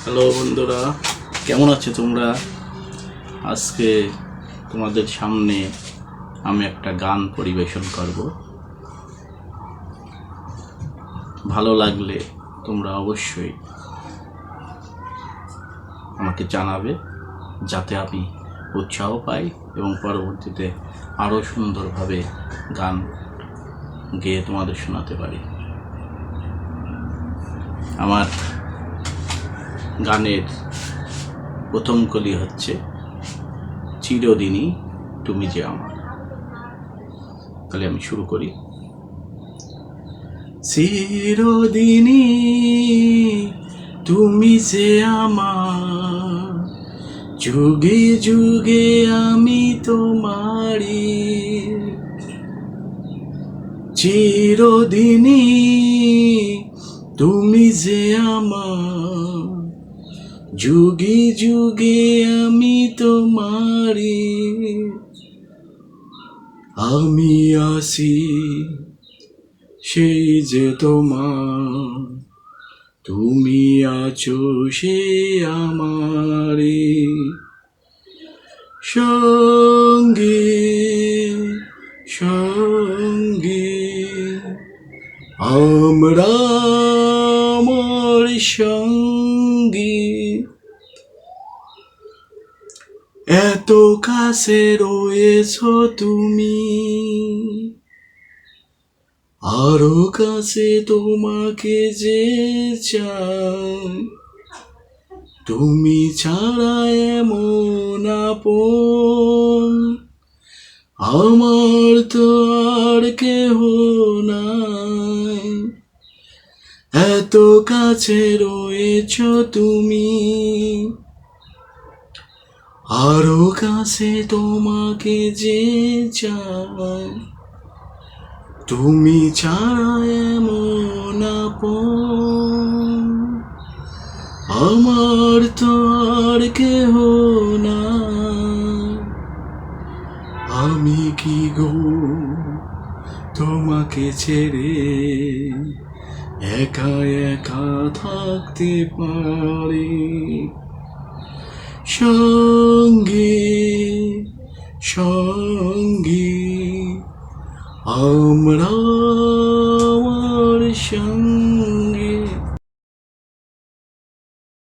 Hello বন্ধুরা, কেমন আছো তোমরা? আজকে তোমাদের সামনে আমি একটা গান পরিবেশন করব। ভালো লাগলে তোমরা অবশ্যই আমাকে জানাবে, যাতে আমি উৎসাহ পাই এবং পরবর্তীতে আরও সুন্দরভাবে গান গেয়ে তোমাদের শোনাতে পারি। আমার গানের প্রথম কলি হচ্ছে চিরদিনই তুমি যে আমার। তাহলে আমি শুরু করি। চিরদিনই তুমি যে আমার, যুগে যুগে আমি তোমারি। চিরদিনই তুমি যে আমার, যুগে যুগে আমি তোমারি। আমি আসি সেই যে তোমার, তুমি আছো সে আমারে। সঙ্গে সঙ্গে আমরা আমার সঙ্গে, এত কাছে রয়েছো তুমি, আরো কাছে তোমাকে যে চাই। তুমি ছাড়া এমন আপন আমার তো আর কেহ নাই। এত কাছে রয়েছো তুমি, আরো কাছে তোমাকে যে চাই। তুমি ছাড়া এমন আপন আমার তো আর কেহ নাই। আমি কি গো তোমাকে ছেড়ে একা একা থাকতে পারি? সঙ্গে সঙ্গে